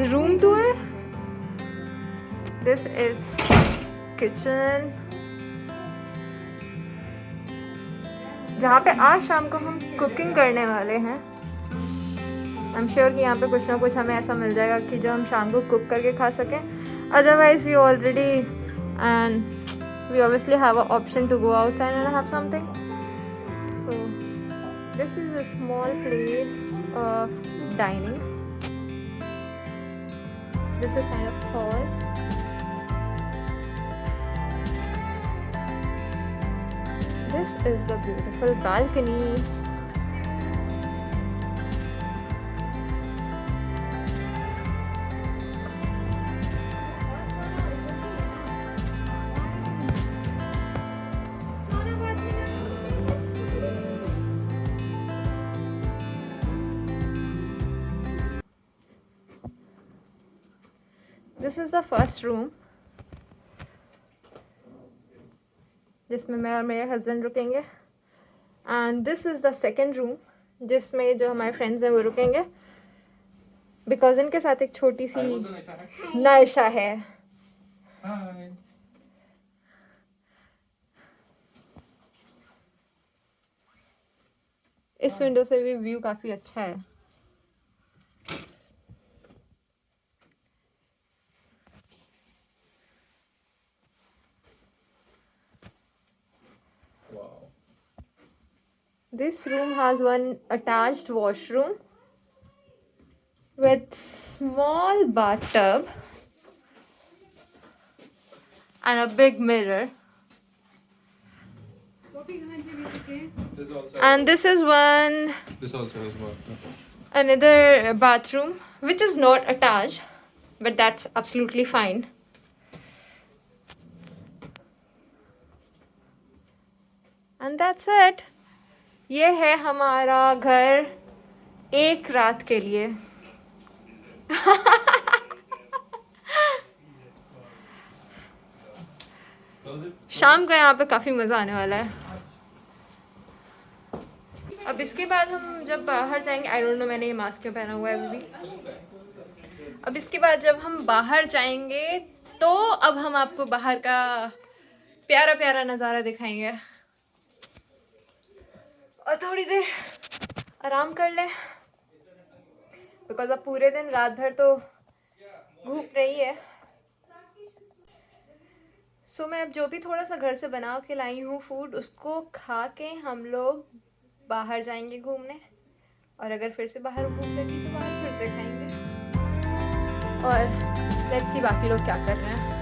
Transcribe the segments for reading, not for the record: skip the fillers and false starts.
Room tour. This is kitchen, जहाँ पे आज शाम को हम कुकिंग करने वाले हैं। आई एम श्योर कि यहाँ पे कुछ ना कुछ हमें ऐसा मिल जाएगा कि जो हम शाम को कुक करके खा सकें। Otherwise we already and we obviously have an option to go outside and have something. So this is a small place of dining. This is kind of hall. This is the beautiful balcony. This is the first room जिसमें मैं और मेरे husband रुकेंगे, and this is the second room जिसमें जो हमारे friends हैं वो रुकेंगे, बिकॉज इनके साथ एक छोटी सी नायशा है। इस विंडो से भी व्यू काफ़ी अच्छा है। This room has one attached washroom with small bathtub and a big mirror. And this is one. This also has water. Another bathroom which is not attached, but that's absolutely fine. And that's it. ये है हमारा घर एक रात के लिए। शाम को यहाँ पे काफ़ी मज़ा आने वाला है। अब इसके बाद हम जब बाहर जाएंगे, आई डोंट नो मैंने ये मास्क क्यों पहना हुआ है अभी भी। अब इसके बाद जब हम बाहर जाएंगे तो अब हम आपको बाहर का प्यारा प्यारा नज़ारा दिखाएंगे और थोड़ी देर आराम कर लें, बिकॉज अब पूरे दिन रात भर तो धूप रही है। सो मैं अब जो भी थोड़ा सा घर से बना के लाई हूँ फूड, उसको खा के हम लोग बाहर जाएंगे घूमने, और अगर फिर से बाहर भूख लगी तो बाहर फिर से खाएंगे। और लेट्स सी बाकी लोग क्या कर रहे हैं।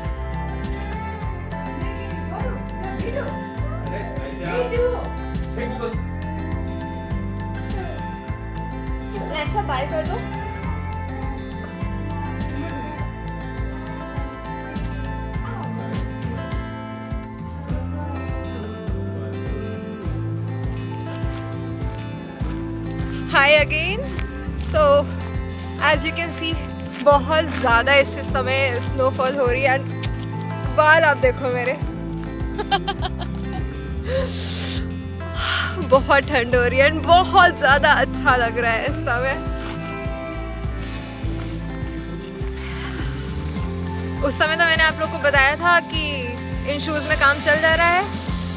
अच्छा बाय कर दो। Hi again. So as you can see बहुत ज़्यादा इस समय स्नोफॉल हो रही है। बाल आप देखो मेरे। बहुत ठंड हो रही है और बहुत ज़्यादा अच्छा लग रहा है इस समय। उस समय तो मैंने आप लोग को बताया था कि इन शूज़ में काम चल जा रहा है,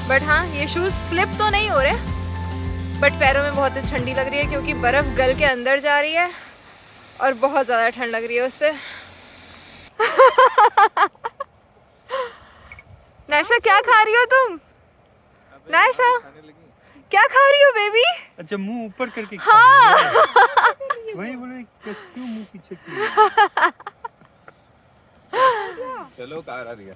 बट हाँ ये शूज़ स्लिप तो नहीं हो रहे, बट पैरों में बहुत ही ठंडी लग रही है क्योंकि बर्फ़ गल के अंदर जा रही है और बहुत ज़्यादा ठंड लग रही है उससे। नायशा क्या खा रही हो तुम? नायशा क्या खा रही हो बेबी? अच्छा मुंह ऊपर करके हाँ वही बोले कैसे क्यों मुंह पीछे किया? चलो कार आ रही है।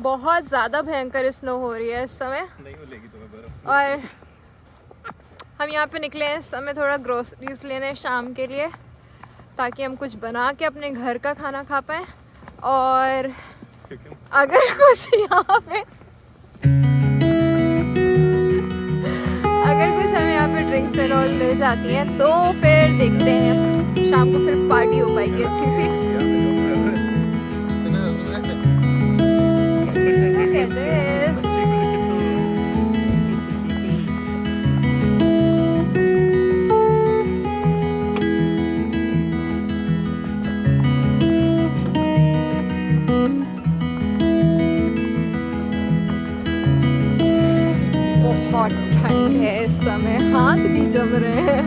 बहुत ज़्यादा भयंकर स्नो हो रही है इस समय, नहीं मिलेगी तुम्हें बर्फ। और हम यहाँ पे निकले हैं इस समय थोड़ा ग्रोसरीज लेने शाम के लिए, ताकि हम कुछ बना के अपने घर का खाना खा पाएँ। और अगर कुछ यहाँ पे हमें यहाँ पे ड्रिंक्स एंड ऑल मिल जाती हैं तो फिर देखते हैं शाम को फिर पार्टी हो पाएगी अच्छी सी। बहुत ठंड है इस समय, हाथ भी जम रहे हैं।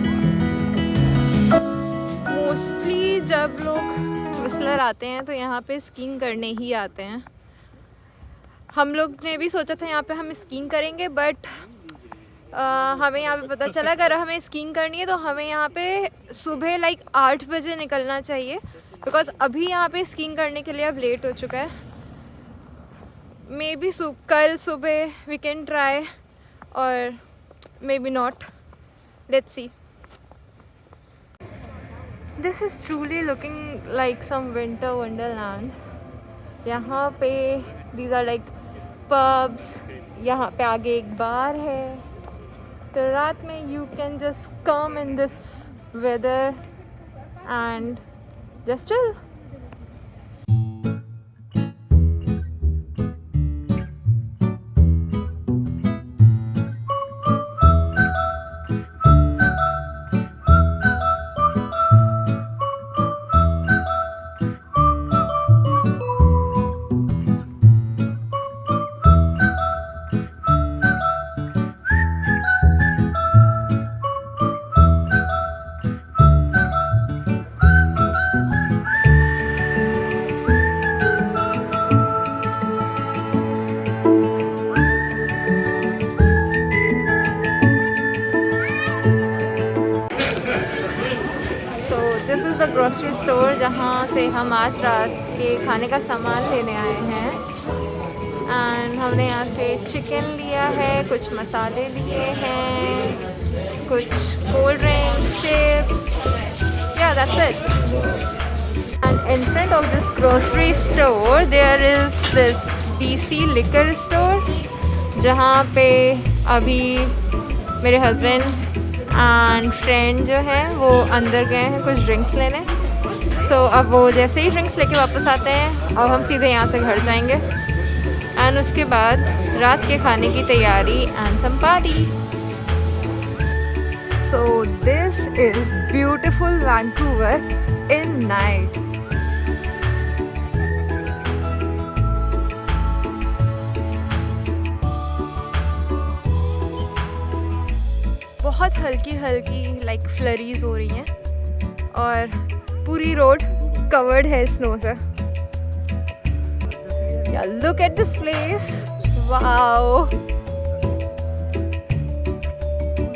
मोस्टली जब लोग विस्लर आते हैं तो यहाँ पे स्कीइंग करने ही आते हैं। हम लोग ने भी सोचा था यहाँ पे हम स्कीइंग करेंगे, बट हमें यहाँ पे पता चला अगर हमें स्कीइंग करनी है तो हमें यहाँ पे सुबह लाइक 8 बजे निकलना चाहिए, बिकॉज अभी यहाँ पे स्कीइंग करने के लिए अब लेट हो चुका है। मे बी कल सुबह वी कैन ट्राई और maybe not, let's see. This is truly looking like some winter wonderland. यहाँ पे दीज आर लाइक पब्स, यहाँ पे आगे एक बार है, तो रात में you can just come in this weather and just chill. This is the grocery store जहाँ से हम आज रात के खाने का सामान लेने आए हैं। एंड हमने यहाँ से चिकन लिया है, कुछ मसाले लिए हैं, कुछ कोल्ड ड्रिंक, चिप्स, या that's it. And in front of this grocery store there is this BC liquor store, जहाँ पे अभी मेरे हस्बैंड एंड फ्रेंड जो है वो अंदर गए हैं कुछ ड्रिंक्स लेने। सो अब वो जैसे ही ड्रिंक्स लेके वापस आते हैं अब हम सीधे यहाँ से घर जाएंगे एंड उसके बाद रात के खाने की तैयारी and some party. So this is beautiful Vancouver in night. बहुत हल्की हल्की लाइक फ्लरीज हो रही हैं और पूरी रोड कवर्ड है स्नो से। या look at this place, wow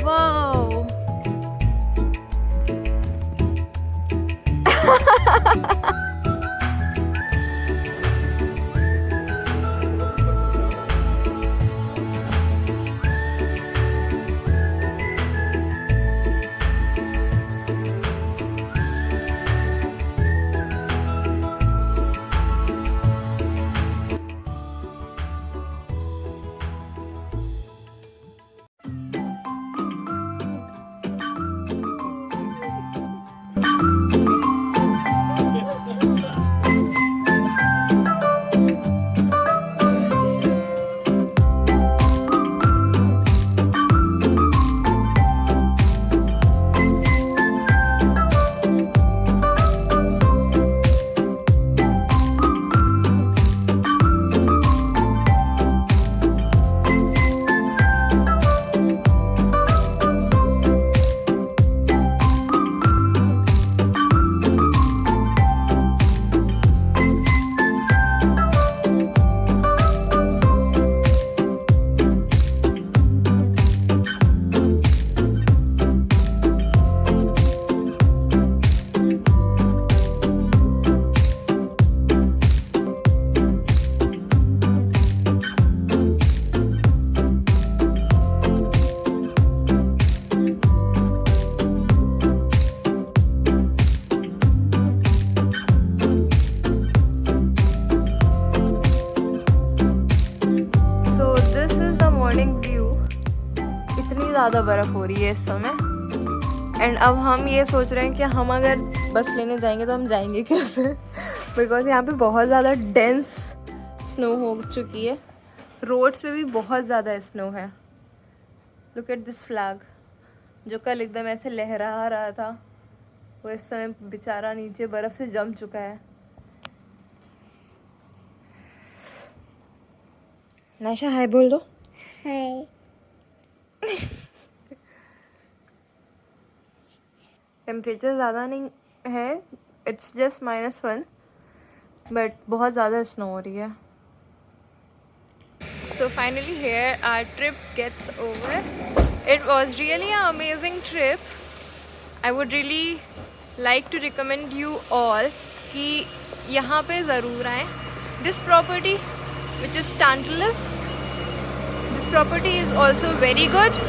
wow. ज़्यादा बर्फ़ हो रही है इस समय एंड अब हम ये सोच रहे हैं कि हम अगर बस लेने जाएंगे तो हम जाएंगे कैसे, बिकॉज़ यहाँ पे बहुत ज़्यादा डेंस स्नो हो चुकी है। रोड्स पे भी बहुत ज़्यादा स्नो है। लुक एट दिस फ्लैग, जो कल एकदम ऐसे लहरा रहा था वो इस समय बेचारा नीचे बर्फ़ से जम चुका है। नायशा हाय बोल दो। हाय। टेम्परेचर ज़्यादा नहीं है, इट्स जस्ट -1, बट बहुत ज़्यादा स्नो हो रही है. So finally here our trip gets over. It was really an amazing trip. I would really like to recommend you all कि यहाँ पे ज़रूर आएँ. This property which is Tantalus, this property is also very good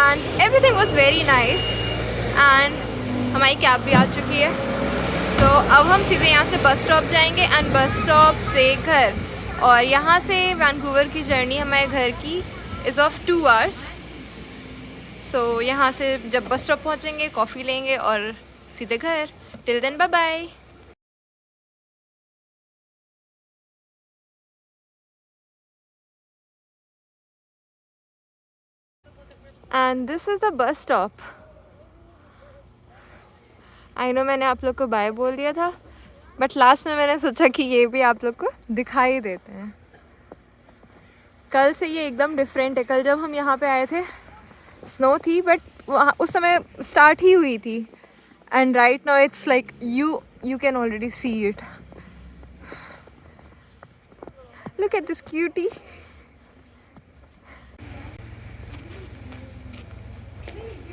and everything was very nice. And हमारी cab भी आ चुकी है. So अब हम सीधे यहाँ से बस स्टॉप जाएंगे एंड बस स्टॉप से घर. और यहाँ से वैंकूवर की जर्नी हमारे घर की इज़ ऑफ 2 hours. सो यहाँ से जब बस स्टॉप पहुँचेंगे कॉफ़ी लेंगे और सीधे घर. Till then bye bye. And this is the bus stop. I know मैंने आप लोग को बाय बोल दिया था, बट लास्ट में मैंने सोचा कि ये भी आप लोग को दिखाई देते हैं. कल से ये एकदम डिफरेंट है. कल जब हम यहाँ पे आए थे स्नो थी, बट वहाँ उस समय स्टार्ट ही हुई थी. And right now it's like you can already see it. Look at this cutie.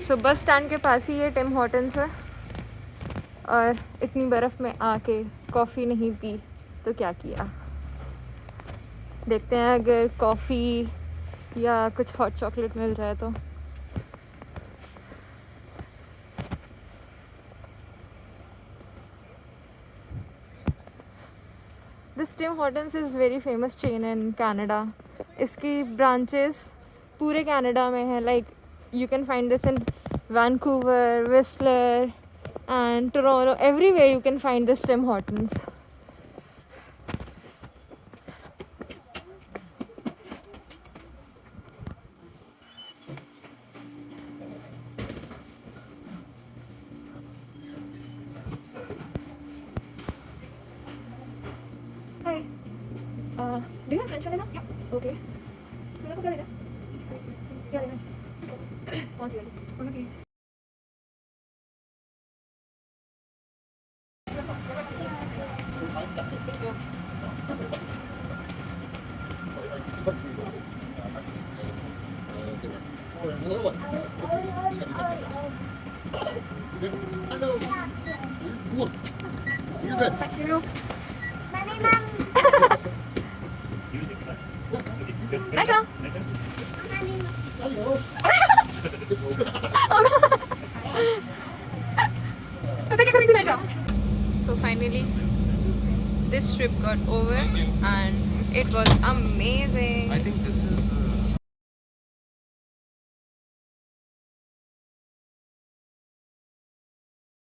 So bus stand के पास ही ये टिम हॉर्टन्स है. और इतनी बर्फ़ में आके कॉफ़ी नहीं पी तो क्या किया. देखते हैं अगर कॉफ़ी या कुछ हॉट चॉकलेट मिल जाए तो. This Tim Hortons is very famous chain in Canada. इसकी ब्रांचेस पूरे कनाडा में है. Like you can find this in Vancouver, Whistler and Toronto. Everywhere you can find this Tim Hortons. Hi. Do you have French vanilla? Yeah. Okay. मेरे को क्या लेना? क्या लेना? कौन सी वाली? कौन सी? Thank you. Nice. So finally this trip got over and it was amazing. I think this is